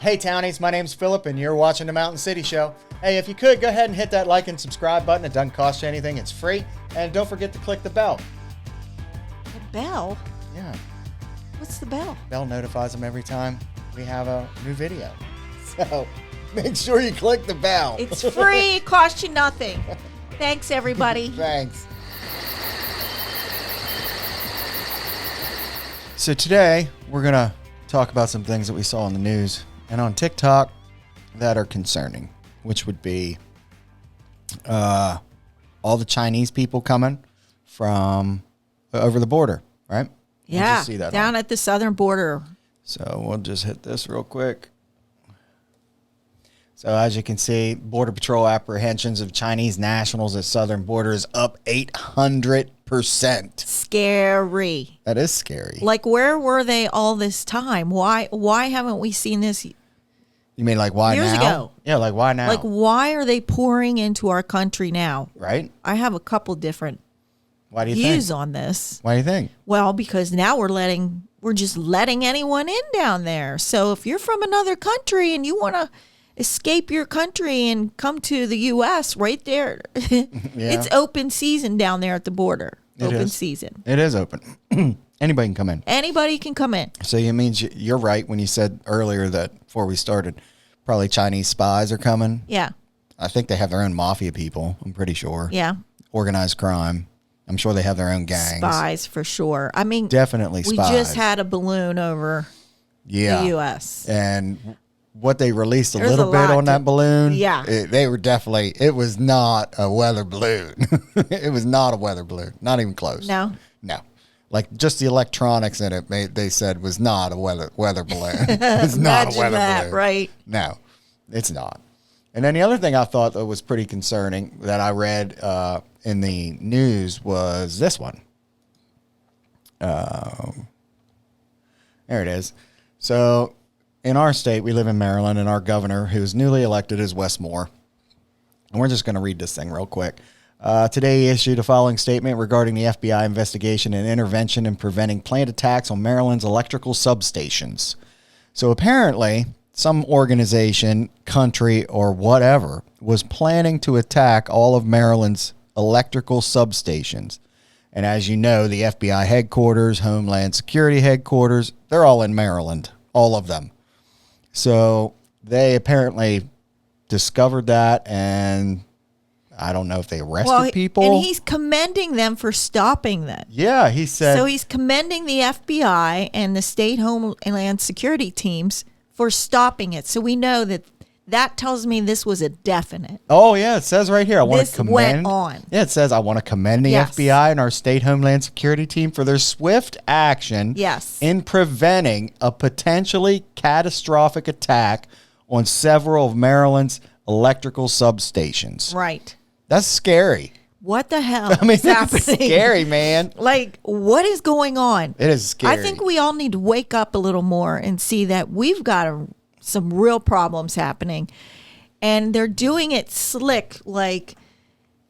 Hey Townies, my name's Philip and you're watching the Mountain City Show. Hey, if you could, go ahead and hit that like and subscribe button. It doesn't cost you anything, it's free. And don't forget to click the bell. The bell? Yeah. What's the bell? Bell notifies them every time we have a new video. So make sure you click the bell. It's free, it costs you nothing. Thanks, everybody. Thanks. So today, we're going to talk about some things that we saw in the news and on TikTok that are concerning, which would be all the Chinese people coming from over the border, right? Yeah, We'll see that down at the southern border. So we'll just hit this real quick. So as you can see, Border Patrol apprehensions of Chinese nationals at southern border is up 800%. Scary. That is scary. Like, where were they all this time? Why haven't we seen this You mean like why years now? ago? Yeah, like why now? Like, why are they pouring into our country now? Right? I have a couple different Why do you views think? on this. Why do you think? Well, because now we're just letting anyone in down there. So if you're from another country and you want to escape your country and come to the U.S. right there, it's open season down there at the border. Open season. It is open. Anybody can come in. Anybody can come in. So you mean you're right when you said earlier that before we started, probably Chinese spies are coming. Yeah. I think they have their own mafia people. I'm pretty sure. Yeah. Organized crime. I'm sure they have their own gangs. Spies for sure. I mean, definitely spies. We just had a balloon over the U.S. And what they released There's little bit on that balloon. Yeah. It was not a weather balloon. It was not a weather balloon. Not even close. No. No. Like just the electronics in it, they said was not a weather balloon. It's not a weather balloon. Right. No, it's not. And then the other thing I thought that was pretty concerning that I read in the news was this one. There it is. So in our state, we live in Maryland, and our governor, who's newly elected, is Wes Moore. And we're just going to read this thing real quick. Today he issued a following statement regarding the FBI investigation and intervention in preventing planned attacks on Maryland's electrical substations. So apparently, some organization, country, or whatever was planning to attack all of Maryland's electrical substations. And as you know, the FBI headquarters, Homeland Security headquarters, they're all in Maryland, all of them. So they apparently discovered that, and I don't know if they arrested people. And he's commending them for stopping that. Yeah, he said. So he's commending the FBI and the state Homeland Security teams for stopping it. So we know that tells me this was a definite. Oh, yeah, it says right here. I want to commend. Went on. Yeah, it says, I want to commend the FBI and our state Homeland Security team for their swift action in preventing a potentially catastrophic attack on several of Maryland's electrical substations. Right. That's scary. What the hell I mean, is happening? It's scary, man. Like, what is going on? It is scary. I think we all need to wake up a little more and see that we've got some real problems happening. And they're doing it slick, like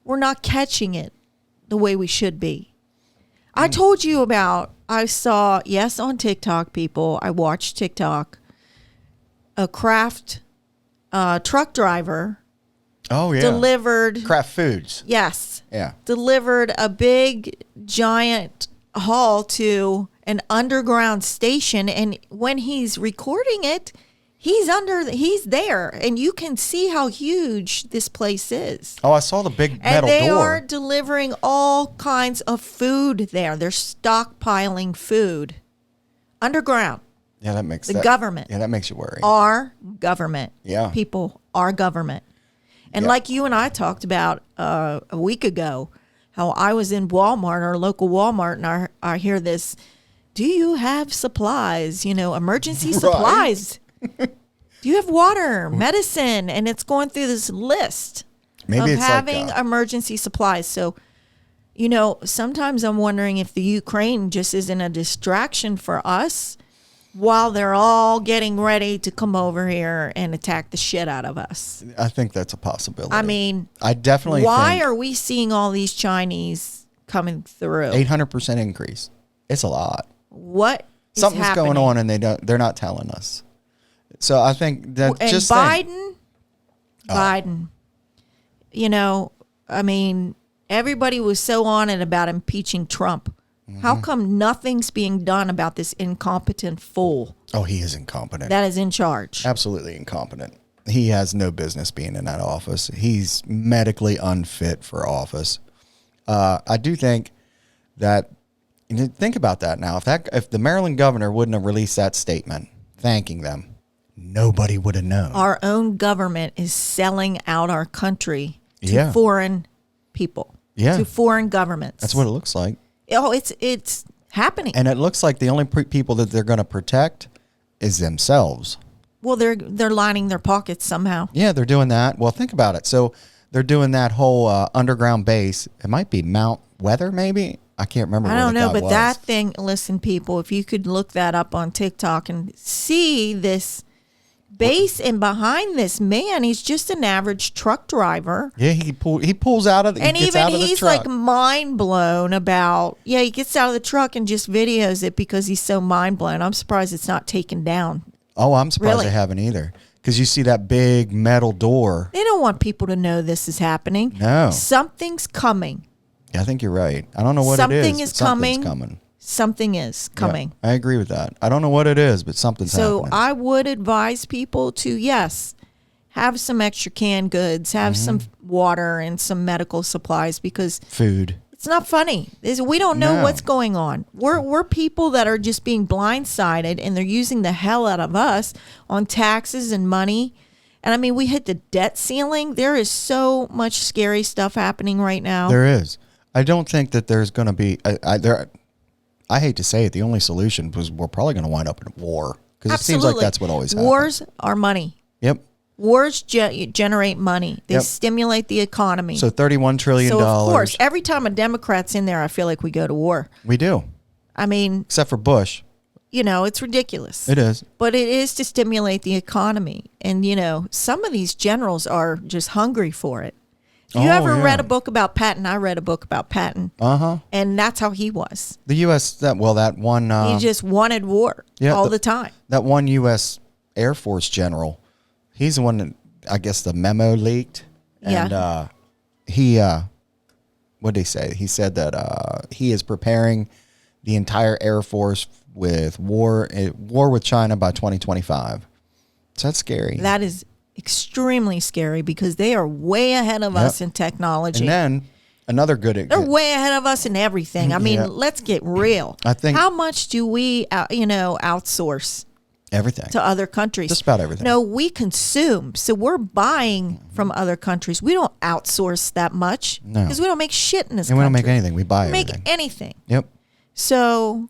we're not catching it the way we should be. I told you I saw, on TikTok, people, I watched TikTok, a Kraft truck driver. Oh, yeah. Delivered. Kraft Foods. Yes. Yeah. Delivered a big, giant haul to an underground station. And when he's recording it, he's there. And you can see how huge this place is. Oh, I saw the big metal door. And they are delivering all kinds of food there. They're stockpiling food underground. Yeah, that makes the government. Yeah, that makes you worry. Our government. Yeah. People, our government. And like you and I talked about a week ago, how I was in Walmart, our local Walmart, and I hear this, do you have supplies, emergency supplies? Do you have water, medicine? And it's going through this list of having emergency supplies. So, sometimes I'm wondering if the Ukraine just isn't a distraction for us while they're all getting ready to come over here and attack the shit out of us. I think that's a possibility. I mean, I definitely why are we seeing all these Chinese coming through? 800% increase. It's a lot. What is Something's happening? going on and they're not telling us. So I think that And just Biden, you know, I mean, everybody was so on it about impeaching Trump. How come nothing's being done about this incompetent fool Oh, he is incompetent. that is in charge? Absolutely incompetent. He has no business being in that office. He's medically unfit for office. I do think that, think about that now. If the Maryland governor wouldn't have released that statement thanking them, nobody would have known. Our own government is selling out our country to Yeah. foreign people, Yeah. to foreign governments. That's what it looks like. Oh, it's happening. And it looks like the only people that they're going to protect is themselves. Well, they're lining their pockets somehow. Yeah, they're doing that. Well, think about it. So they're doing that whole underground base. It might be Mount Weather, maybe. I can't remember. I don't know, but was. that thing, listen, people, if you could look that up on TikTok and see this base, and behind this man, he's just an average truck driver. Yeah, he pulls out of the And he gets even out of the he's truck. like mind blown about, he gets out of the truck and just videos it because he's so mind blown. I'm surprised it's not taken down. Oh, I'm surprised Really? they haven't either. Because you see that big metal door. They don't want people to know this is happening. No. Something's coming. I think you're right. I don't know what Something it is is. But something's coming. coming. Something is coming. Yeah, I agree with that. I don't know what it is, but something's So happening. I would advise people to, yes, have some extra canned goods, have some water and some medical supplies, because Food. it's not funny. We don't know No. what's going on. We're people that are just being blindsided, and they're using the hell out of us on taxes and money. And I mean, we hit the debt ceiling. There is so much scary stuff happening right now. There is. I don't think that there's going to be. I hate to say it. The only solution was we're probably going to wind up in war, because it seems like that's what always happens. Wars are money. Yep. Wars generate money. They Yep. stimulate the economy. So $31 trillion. So, of course, every time a Democrat's in there, I feel like we go to war. We do. I mean, Except for Bush. it's ridiculous. It is. But it is to stimulate the economy. And, some of these generals are just hungry for it. If you Oh, ever yeah. read a book about Patton, I read a book about Patton. Uh-huh. And that's how he was. The U.S., that one... He just wanted war all the time. That one U.S. Air Force general, he's the one that, I guess, the memo leaked. And he, what did he say? He said that he is preparing the entire Air Force with war with China by 2025. So that's scary. That is extremely scary, because they are way ahead of us in technology. And then another good... They're way ahead of us in everything. I mean, Yeah. let's get real. I think- How much do we, outsource everything. to other countries? Just about everything. No, we consume. So we're buying from other countries. We don't outsource that much, No. because we don't make shit in this And we country. don't make anything. We buy We make everything. anything. Yep. So,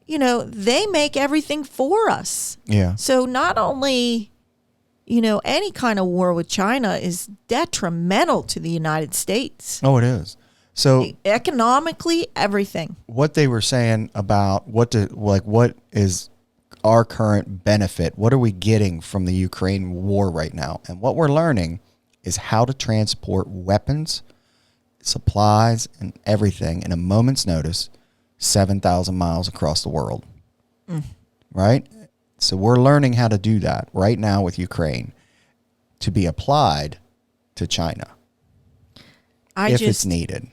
they make everything for us. Yeah. So not only, any kind of war with China is detrimental to the United States. Oh, it is. So Economically, everything. what they were saying about what is our current benefit? What are we getting from the Ukraine war right now? And what we're learning is how to transport weapons, supplies, and everything in a moment's notice, 7,000 miles across the world. Right? So we're learning how to do that right now with Ukraine to be applied to China if it's needed.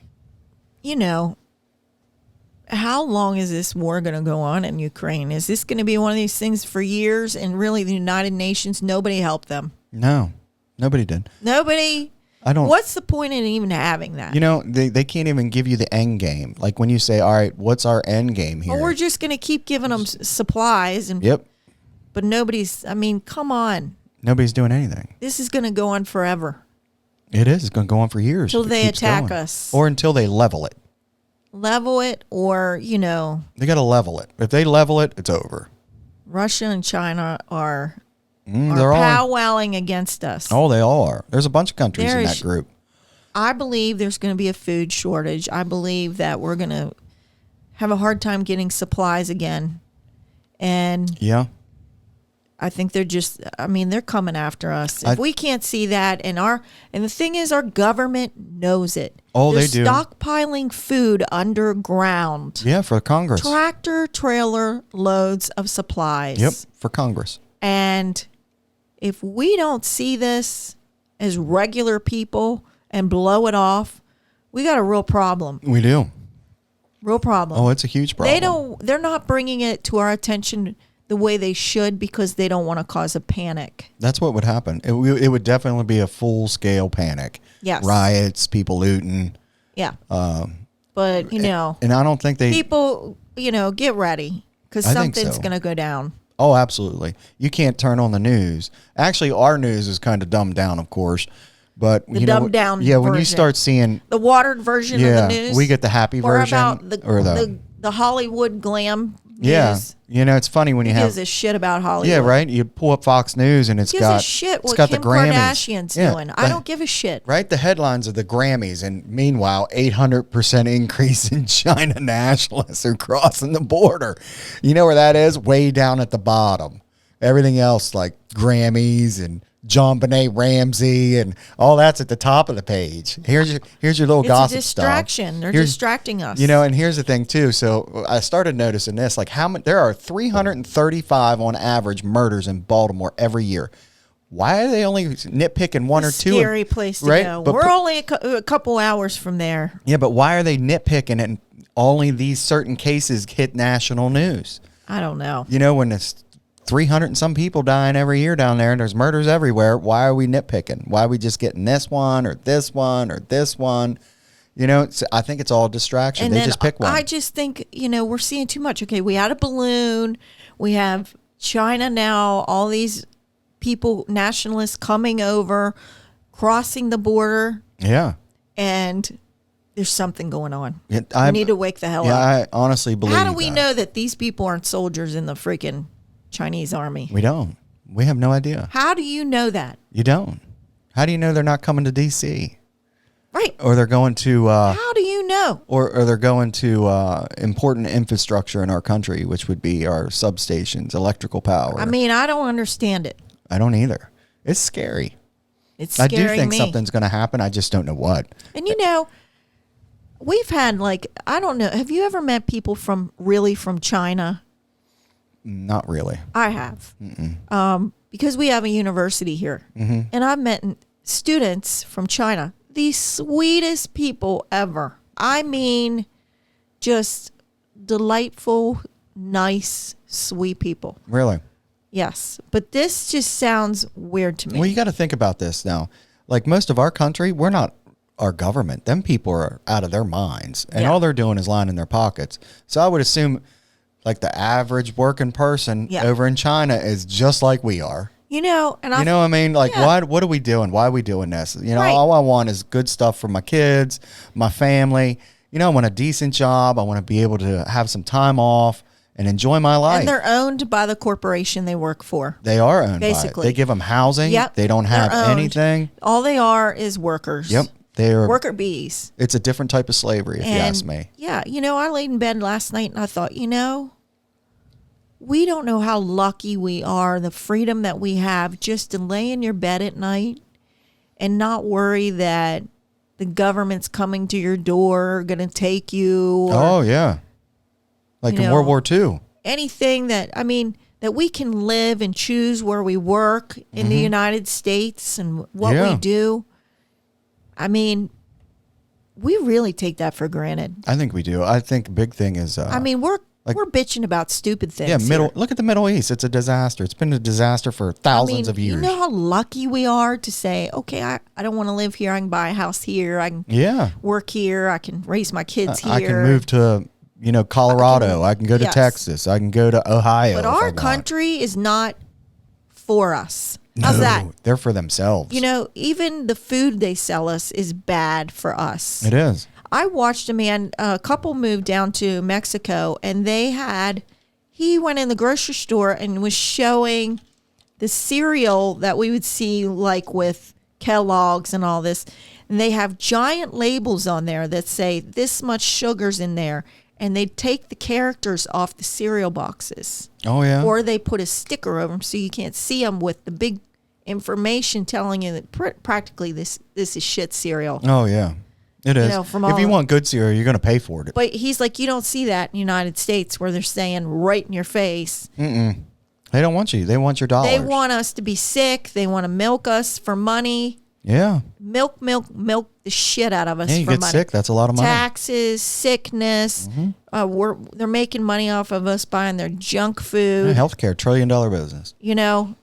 How long is this war going to go on in Ukraine? Is this going to be one of these things for years? And really, the United Nations, nobody helped them. No, nobody did. Nobody. I don't. What's the point in even having that? They can't even give you the end game. Like when you say, all right, what's our end game here? Or we're just going to keep giving them supplies. Yep. But nobody's, come on. Nobody's doing anything. This is going to go on forever. It is. It's going to go on for years. Till It they keeps attack going. us. Or until they level it. Level it, or, They got to level it. If they level it, it's over. Russia and China are They're all. powwowing against us. Oh, they all are. There's a bunch of countries in that group. I believe there's going to be a food shortage. I believe that we're going to have a hard time getting supplies again. And Yeah. I think they're coming after us. If we can't see that, and the thing is, our government knows it. Oh, They're they do. stockpiling food underground. Yeah, for Congress. Tractor trailer loads of supplies. Yep, for Congress. And if we don't see this as regular people and blow it off, we got a real problem. We do. Real problem. Oh, it's a huge problem. They're not bringing it to our attention the way they should because they don't want to cause a panic. That's what would happen. It would definitely be a full-scale panic. Yes. Riots, people looting. Yeah. But, And I don't think they... people, get ready because I think something's so. going to go down. Oh, absolutely. You can't turn on the news. Actually, our news is kind of dumbed down, of course. But The dumbed down yeah, when you version. start seeing... The watered version of the news. we get the happy or version. About the Hollywood glam news. Yeah. It's funny when you Who have... gives a shit about Hollywood? Yeah, right? You pull up Fox News and it's Who got... gives a shit what got Kim the Grammys. Kardashian's doing? I don't give a shit. Right? The headlines of the Grammys, and meanwhile, 800% increase in China nationalists are crossing the border. You know where that is? Way down at the bottom. Everything else, like Grammys and John Benet Ramsey and all that's at the top of the page. Here's your little gossip It's a distraction. stuff. They're distracting us. And here's the thing too. So I started noticing this, like there are 335 on average murders in Baltimore every year. Why are they only nitpicking one or two? Scary place to go. But We're only a couple hours from there. Yeah, but why are they nitpicking and only these certain cases hit national news? I don't know. When it's 300 and some people dying every year down there and there's murders everywhere, why are we nitpicking? Why are we just getting this one or this one or this one? I think it's all distraction. And they then just pick one. I just think, we're seeing too much. Okay, we had a balloon. We have China now, all these people, nationalists coming over, crossing the border. Yeah. And there's something going on. We need to wake the hell up. I honestly believe How do we that. know that these people aren't soldiers in the freaking Chinese army? We don't. We have no idea. How do you know that? You don't. How do you know they're not coming to D.C.? Right. Or they're going to... How do you know? Or they're going to important infrastructure in our country, which would be our substations, electrical power. I mean, I don't understand it. I don't either. It's scary. It's I scaring do think me. something's going to happen. I just don't know what. And we've had I don't know. Have you ever met people from China? Not really. I have. Because we have a university here. Mm-hmm. And I've met students from China. The sweetest people ever. I mean, just delightful, nice, sweet people. Really? Yes. But this just sounds weird to me. Well, you got to think about this now. Like most of our country, we're not our government. Them people are out of their minds. And all they're doing is lining their pockets. So I would assume like the average working person over in China is just like we are. And what I mean? Like, what are we doing? Why are we doing this? Right. All I want is good stuff for my kids, my family. I want a decent job. I want to be able to have some time off and enjoy my life. And they're owned by the corporation they work for. They are owned basically. by it. They give them housing. Yep. They don't have anything. All they are is workers. Yep. They are worker bees. It's a different type of slavery, if you ask me. Yeah. I laid in bed last night and I thought, we don't know how lucky we are, the freedom that we have just to lay in your bed at night and not worry that the government's coming to your door, going to take you. Oh, yeah. Like in World War II. Anything that we can live and choose where we work in the United States and what we do. I mean, we really take that for granted. I think we do. I think the big thing is... we're bitching about stupid things. Yeah, here. look at the Middle East. It's a disaster. It's been a disaster for thousands of years. You know how lucky we are to say, okay, I don't want to live here. I can buy a house here. I can work here. I can raise my kids here. I can move to, Colorado. I can go to Texas. I can go to Ohio. But our country is not for us. How's that? They're for themselves. Even the food they sell us is bad for us. It is. I watched a couple moved down to Mexico, and he went in the grocery store and was showing the cereal that we would see like with Kellogg's and all this. And they have giant labels on there that say this much sugar's in there. And they take the characters off the cereal boxes. Oh, yeah. Or they put a sticker over them so you can't see them with the big information telling you that practically this is shit cereal. Oh, yeah. It is. If you want good cereal, you're going to pay for it. But he's like, you don't see that in the United States where they're saying right in your face. They don't want you. They want your dollars. They want us to be sick. They want to milk us for money. Yeah. Milk the shit out of us Yeah, you for get money. sick. That's a lot of money. Taxes, sickness. They're making money off of us buying their junk food. Yeah, healthcare, $1 trillion business. You know,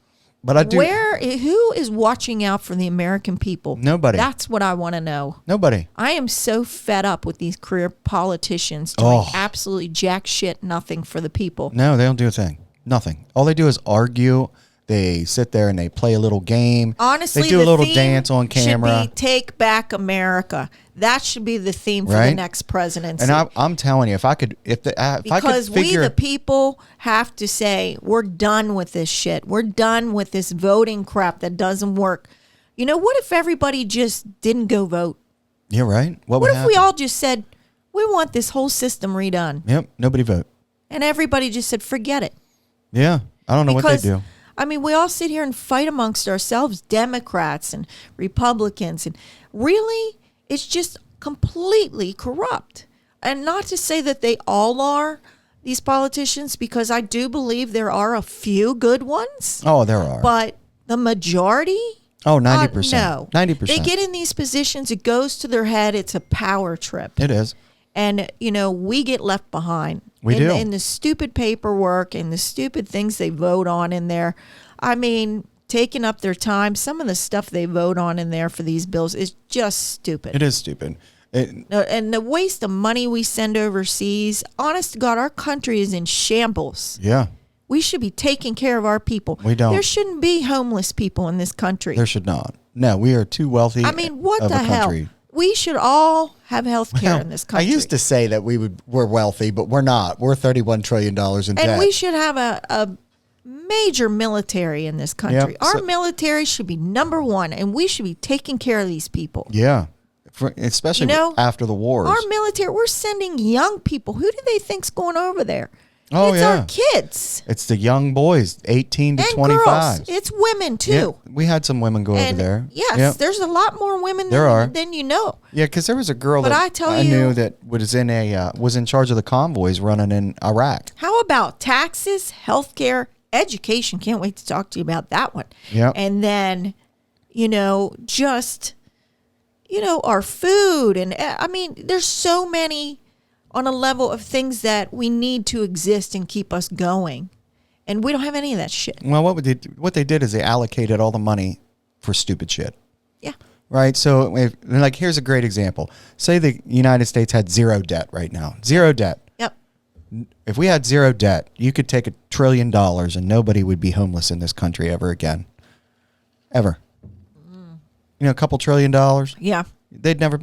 But I do. who is watching out for the American people? Nobody. That's what I want to know. Nobody. I am so fed up with these career politicians doing absolutely jack shit nothing for the people. No, they don't do a thing. Nothing. All they do is argue. They sit there and they play a little game. Honestly, they do a little dance on camera. Should be Take Back America. That should be the theme for the next presidency. And I'm telling you, if I could we the people have to say we're done with this shit. We're done with this voting crap that doesn't work. You know, what if everybody just didn't go vote? Yeah, right. What What would if we happen? all just said we want this whole system redone, Yep. Nobody vote. and everybody just said forget it? Yeah. I don't know what they do. I mean, we all sit here and fight amongst ourselves, Democrats and Republicans, and really, it's just completely corrupt. And not to say that they all are, these politicians, because I do believe there are a few good ones, Oh, there are. but the majority, Oh, 90%. no. 90%. They get in these positions, it goes to their head, it's a power trip. It is. And, you know, we get left behind. We do. In the stupid paperwork and the stupid things they vote on in there. I mean, taking up their time. Some of the stuff they vote on in there for these bills is just stupid. It is stupid. And the waste of money we send overseas. Honest to God, our country is in shambles. Yeah. We should be taking care of our people. We don't. There shouldn't be homeless people in this country. There should not. No, we are too wealthy. I mean, what of the a hell? country. We should all have health care Well, in this country. I used to say that we're wealthy, but we're not. We're $31 trillion in debt. And we should have a major military in this country. Yep, Our military should be number one, and we should be taking care of these people. Yeah. Especially after the wars. Our military, we're sending young people. Who do they think's going over there? Oh, it's our kids. It's the young boys, 18 to and 25. girls. It's women, too. Yeah, we had some women go over there. Yes, Yep. there's a lot more women than you know. Yeah, because there was a girl But that I knew that was in charge of the convoys running in Iraq. How about taxes, healthcare, education? Can't wait to talk to you about that one. Yeah. And then, our food. And I mean, there's so many on a level of things that we need to exist and keep us going. And we don't have any of that shit. Well, what they did is they allocated all the money for stupid shit. Yeah. Right? So, here's a great example. Say the United States had zero debt right now. Zero debt. Yep. If we had zero debt, you could take $1 trillion and nobody would be homeless in this country ever again. Ever. A couple $1 trillion. Yeah.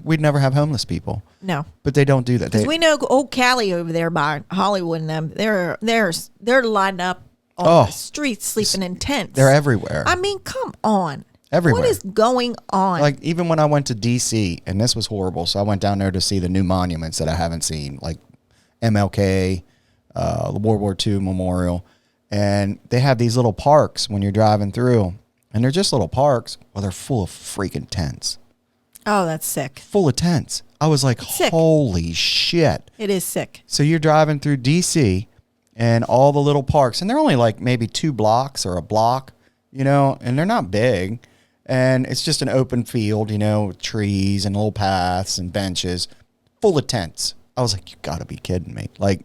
We'd never have homeless people. No. But they don't do that. Because we know old Cali over there by Hollywood and them, they're lined up on the streets sleeping in tents. They're everywhere. I mean, come on. Everywhere. What is going on? Like, even when I went to D.C., and this was horrible, so I went down there to see the new monuments that I haven't seen, like MLK, the World War II Memorial, and they have these little parks when you're driving through, and they're just little parks, well, they're full of freaking tents. Oh, that's sick. Full of tents. I was like, holy shit. It is sick. So you're driving through D.C., and all the little parks, and they're only like maybe 2 blocks or a block, and they're not big. And it's just an open field, with trees and little paths and benches full of tents. I was like, you got to be kidding me. Like,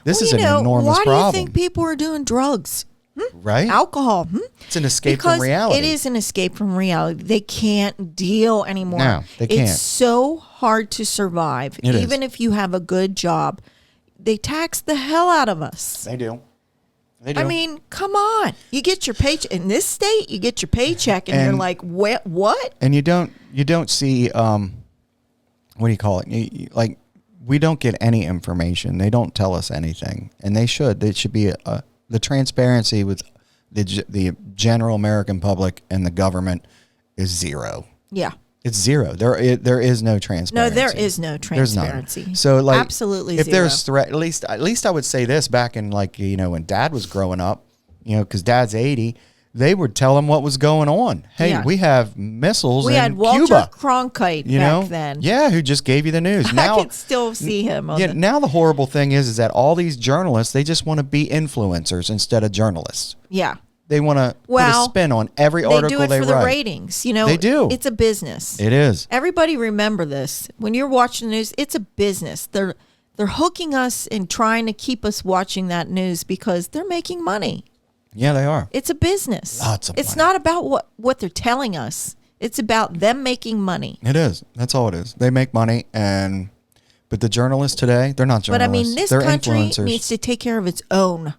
this is an enormous problem. Why do you think people are doing drugs? Right? Alcohol. It's an escape from reality. It is an escape from reality. They can't deal anymore. No, they can't. It's so hard to survive. Even if you have a good job, they tax the hell out of us. They do. They do. I mean, come on. You get your paycheck in this state. You get your paycheck, and you're like, what? And you don't see what do you call it? We don't get any information. They don't tell us anything, and they should. It should be the transparency with the general American public and the government is zero. Yeah. It's zero. There is no transparency. No, there is no transparency. There's none. So absolutely if zero. there's threat, at least I would say this back in when Dad was growing up, because Dad's 80, they would tell them what was going on. Hey, Yeah. we have missiles We in had Walter Cuba. Cronkite You back know, then. yeah, who just gave you the news. I Now, can still see him. On yeah, the, now the horrible thing is that all these journalists, they just want to be influencers instead of journalists. yeah. They want to put a spin on every They article do it they for the write. ratings. You know, They do. It's a business. It is. Everybody remember this. When you're watching the news, it's a business. They're hooking us and trying to keep us watching that news because they're making money. Yeah, they are. It's a business. Lots of It's money. not about what they're telling us. It's about them making money. It is. That's all it is. They make money, but the journalists today, they're not But journalists. I mean, this they're country influencers. needs to take care of its own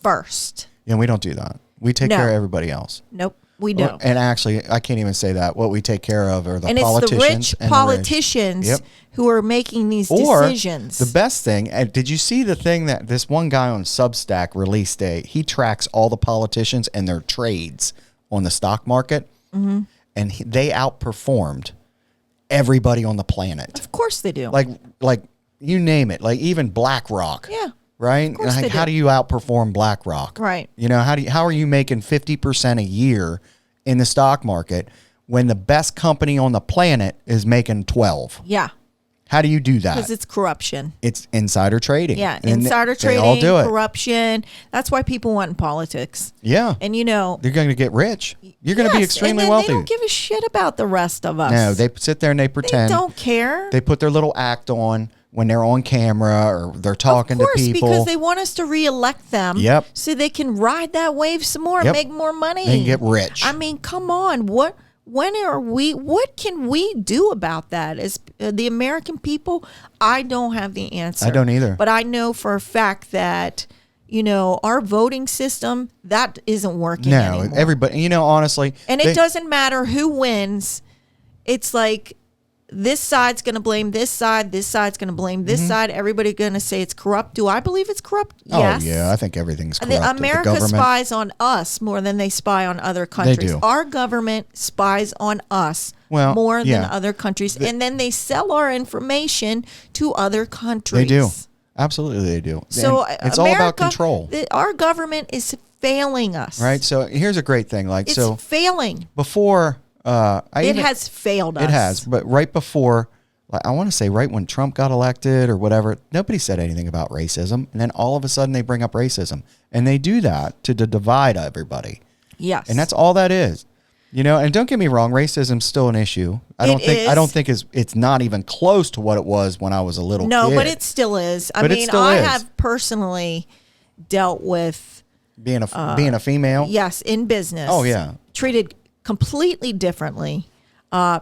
first. Yeah, we don't do that. We take No. care of everybody else. Nope, we don't. And actually, I can't even say that. What we take care of are the And it's the politicians rich and politicians Yep. who are making these Or decisions. the best thing, did you see the thing that this one guy on Substack released he tracks all the politicians and their trades on the stock market, and they outperformed everybody on the planet. Of course they do. Like you name it, like even BlackRock. Yeah. Right? course Like, they how do. do you outperform BlackRock? Right. You know, how are you making 50% a year in the stock market when the best company on the planet is making 12? Yeah, How do you do that? because it's corruption. It's insider trading. Yeah, And insider they trading, all do it. corruption. That's why people want in politics. Yeah. And you know, They're going to get rich. You're going to be yes, extremely and then wealthy. They don't give a shit about the rest of us. No, they sit there and they They pretend. don't care. They put their little act on when they're on camera or they're talking Of course, to people. because they want us to reelect them. Yep. So they can ride that wave some more and Yep. make more money. They can get rich. I mean, come on. What can we do about that as the American people? I don't have the answer. I don't either. But I know for a fact that, you know, our voting system, that isn't working no, anymore. everybody, you know, honestly. And it doesn't matter who wins. It's like this side's going to blame this side. This side's going to blame this side. Everybody's going to say it's corrupt. Do I believe it's corrupt? Yes. Oh, yeah. I think everything's corrupt. America government. spies on us more than they spy on other countries. do. Our government spies on us more than other countries. And then they sell our information to other countries. They do. Absolutely, they do. So And it's all about America, control. Our government is failing us. Right? So here's a great thing. Like, It's so failing. before, It has failed us. It has, but right before, like, I want to say right when Trump got elected or whatever, nobody said anything about racism. And then all of a sudden they bring up racism. And they do that to divide everybody. Yes. And that's all that is. You know, and don't get me wrong, racism's still an issue. I don't think it's not even close to what it was when I was a little kid. No, but it still is. I But it mean, still I is. have personally dealt with being a female. yes, in business. Oh, yeah. Treated completely differently,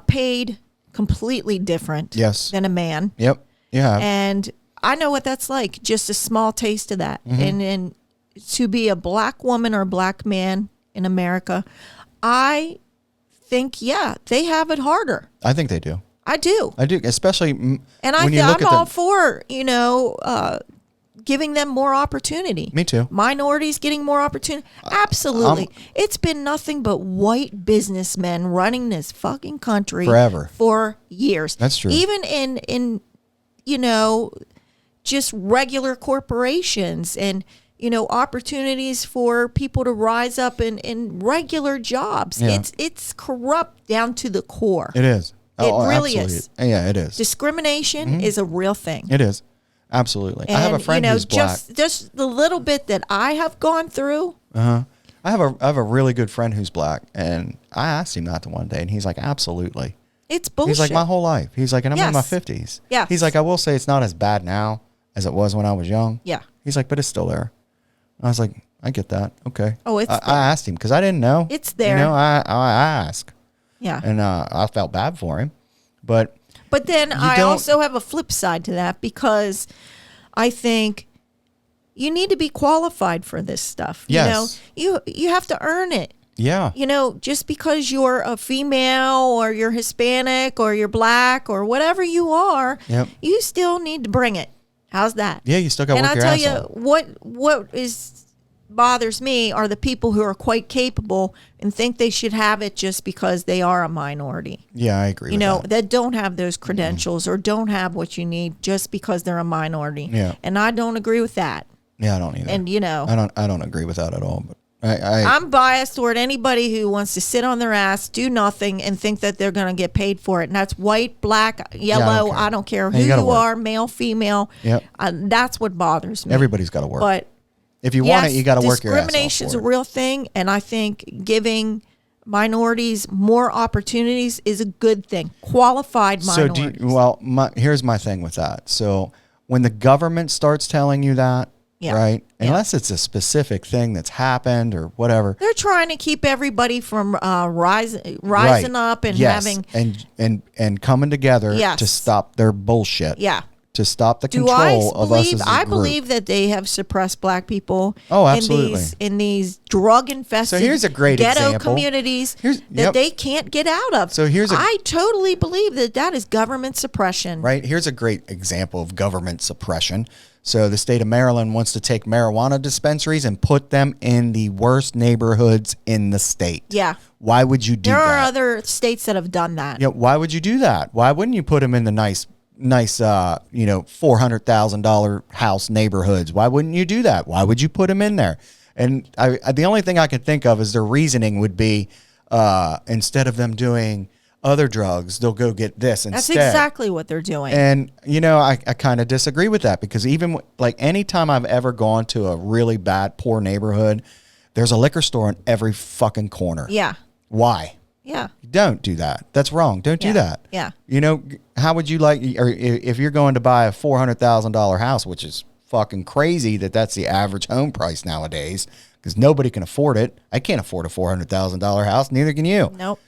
paid completely different Yes. than a man. Yep. Yeah. And I know what that's like, just a small taste of that. Mm-hmm. And to be a black woman or a black man in America, I think, yeah, they have it harder. I think they do. I do. I do, especially And when you look I'm at all the, for, giving them more opportunity. Me too. Minorities getting more opportunity. Absolutely. It's been nothing but white businessmen running this fucking country Forever. for years. That's true. Even in just regular corporations and opportunities for people to rise up in regular jobs. Yeah. It's corrupt down to the core. It is. It really absolutely. is. Yeah, it is. Discrimination is a real thing. It is. Absolutely. And, I have a friend who's black. just the little bit that I have gone through. I have a really good friend who's black, and I asked him that the one day, and he's like, absolutely. It's bullshit. He's like, my whole life. He's like, and I'm in my Yes. 50s. Yes. He's like, I will say it's not as bad now as it was when I was young. Yeah. He's like, but it's still there. I was like, I get that. Okay. Oh, it's I there. asked him because I didn't know. It's there. You know, I asked, Yeah. and I felt bad for him, but But then I don't- also have a flip side to that because I think you need to be qualified for this stuff. Yes. You have to earn it. yeah, Just because you're a female or you're Hispanic or you're black or whatever you are, Yep. you still need to bring it. How's that? yeah, you still got to And work I your tell ass you, off. what bothers me are the people who are quite capable and think they should have it just because they are a minority. Yeah, I agree. You with know, that. that don't have those credentials or don't have what you need just because they're a minority. Yeah. And I don't agree with that. Yeah, I don't either. And I don't agree with that at all. But I'm biased toward anybody who wants to sit on their ass, do nothing, and think that they're going to get paid for it. And that's white, black, yellow. I don't care who you are, male, female. Yep. That's what bothers me. Everybody's got to work. But if you want it, you got to work your ass off. Discrimination's a real thing, and I think giving minorities more opportunities is a good thing. Qualified minorities. Here's my thing with that. So when the government starts telling you that, right? Unless it's a specific thing that's happened or whatever. They're trying to keep everybody from rising up and having and coming together to stop their bullshit. Yeah. To stop the control of us as a I group. believe that they have suppressed black people in these drug-infested here's a great ghetto example. Communities that they can't get out of. I totally believe that is government suppression. Right. Here's a great example of government suppression. So the state of Maryland wants to take marijuana dispensaries and put them in the worst neighborhoods in the state. Yeah. Why would you do that? There are other states that have done that. Yeah. Why would you do that? Why wouldn't you put them in the nice $400,000 house neighborhoods? Why wouldn't you do that? Why would you put them in there? And the only thing I could think of is their reasoning would be instead of them doing other drugs, they'll go get this instead. That's exactly what they're doing. And I kind of disagree with that, because even like anytime I've ever gone to a really bad, poor neighborhood, there's a liquor store on every fucking corner. Yeah. Why? Yeah. Don't do that. That's wrong. Don't do that. Yeah. How would you like, or if you're going to buy a $400,000 house, which is fucking crazy that's the average home price nowadays, because nobody can afford it. I can't afford a $400,000 house. Neither can you. Nope.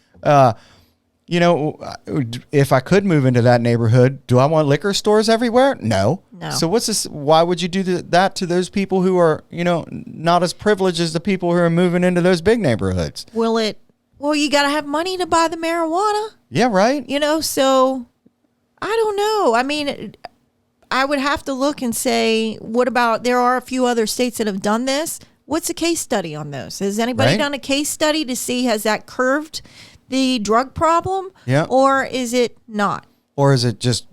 If I could move into that neighborhood, do I want liquor stores everywhere? No. So what's this? Why would you do that to those people who are, not as privileged as the people who are moving into those big neighborhoods? Well, you got to have money to buy the marijuana. Yeah, right. So I don't know. I mean, I would have to look and say, what about, there are a few other states that have done this. What's a case study on those? Has anybody done a case study to see, has that curved the drug problem? Yeah. Or is it not? Or is it just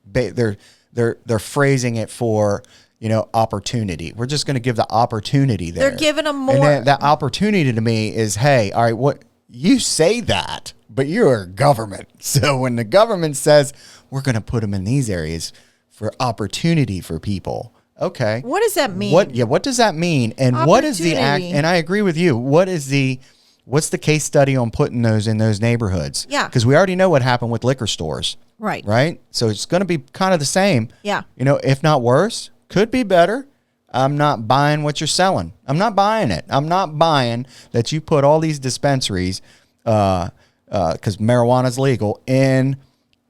they're phrasing it for, opportunity. We're just going to give the opportunity there. They're giving them more. And that opportunity to me is, hey, all right, what you say that, but you're government. So when the government says we're going to put them in these areas for opportunity for people, okay. What does that mean? What does that mean? And what is the act? And I agree with you. What's the case study on putting those in those neighborhoods? Yeah. Because we already know what happened with liquor stores. Right. Right. So it's going to be kind of the same. Yeah. If not worse, could be better. I'm not buying what you're selling. I'm not buying it. I'm not buying that you put all these dispensaries, because marijuana is legal, in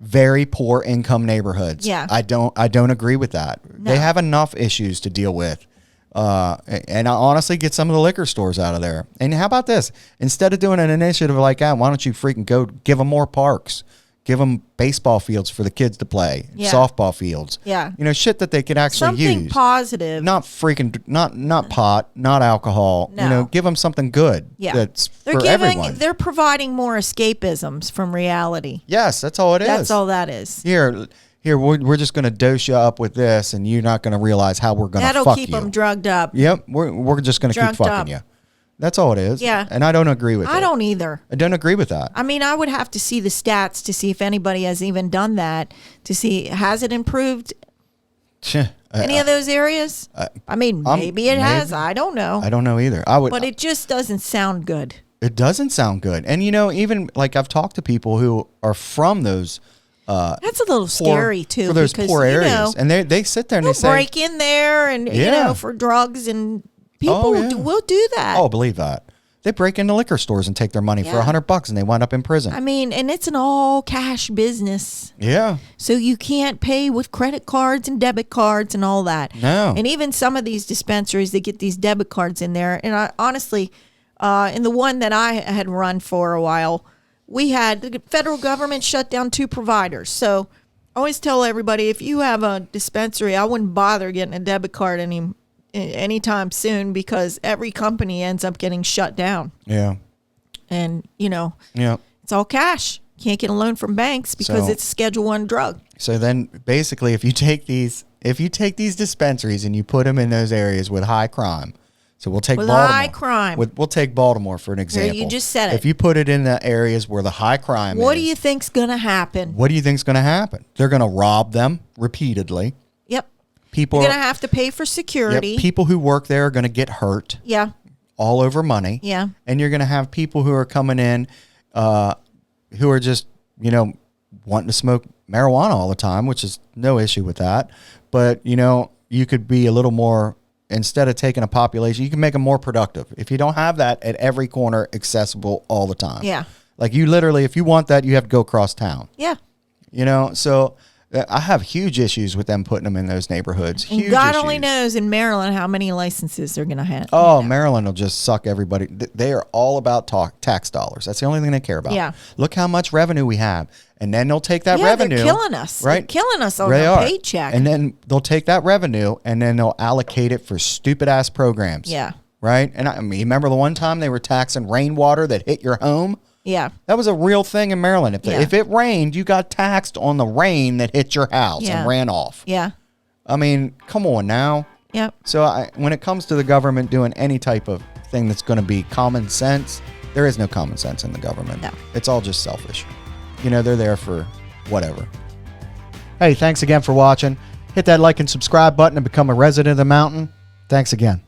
very poor income neighborhoods. Yeah. I don't agree with that. No. They have enough issues to deal with. And I honestly get some of the liquor stores out of there. And how about this? Instead of doing an initiative like that, why don't you freaking go give them more parks? Give them baseball fields for the kids to play, softball fields. Yeah. Shit that they could actually use. Something positive. Not freaking, not pot, not alcohol. No. Give them something good. Yeah. That's for everyone. They're providing more escapisms from reality. Yes, that's all it is. That's all that is. Here, we're just going to dose you up with this, and you're not going to realize how we're going to fuck you. That'll keep them drugged up. Yep, we're just going to keep fucking you. That's all it is. Yeah. And I don't agree with it. I don't either. I don't agree with that. I mean, I would have to see the stats to see if anybody has even done that, to see, has it improved any of those areas? Maybe it has. I don't know. I don't know either. But it just doesn't sound good. It doesn't sound good. And, even like I've talked to people who are from those that's a little scary too, for those poor areas, and they sit there and they say, break in there and for drugs, and people will do that. Oh, believe that. They break into liquor stores and take their money for $100 and they wind up in prison. I mean, and it's an all cash business. Yeah. So you can't pay with credit cards and debit cards and all that. No. And even some of these dispensaries, they get these debit cards in there. And I honestly, in the one that I had run for a while, the federal government shut down 2 providers. So I always tell everybody, if you have a dispensary, I wouldn't bother getting a debit card anytime soon, because every company ends up getting shut down. Yeah. And, it's all cash. Can't get a loan from banks because it's a Schedule 1 drug. So then basically if you take these dispensaries and you put them in those areas with high crime, So we'll take With Baltimore. high crime. We'll take Baltimore for an example. you just said it. If you put it in the areas where the high crime What is, do you think's going to happen? what do you think's going to happen? They're going to rob them repeatedly. Yep. People You're going to have to pay for security. people who work there are going to get hurt. Yeah. All over money. Yeah. And you're going to have people who are coming in who are just, wanting to smoke marijuana all the time, which is no issue with that. But, you could be a little more, instead of taking a population, you can make them more productive. If you don't have that at every corner accessible all the time. Yeah. Like you literally, if you want that, you have to go across town. Yeah. So I have huge issues with them putting them in those neighborhoods. And Huge God issues. only knows in Maryland how many licenses they're going to have. Oh, Maryland will just suck everybody. They are all about tax dollars. That's the only thing they care about. Yeah. Look how much revenue we have. And then they'll take that revenue. They're killing us. Right? They're killing us on They our are. paycheck. And then they'll take that revenue and then they'll allocate it for stupid-ass programs. Yeah. Right? And I mean, remember the one time they were taxing rainwater that hit your home? Yeah. That was a real thing in Maryland. If it rained, you got taxed on the rain that hit your house and ran off. Yeah. I mean, come on now. Yep. So when it comes to the government doing any type of thing that's going to be common sense, there is no common sense in the government. No. It's all just selfish. They're there for whatever. Hey, thanks again for watching. Hit that like and subscribe button and become a resident of the mountain. Thanks again.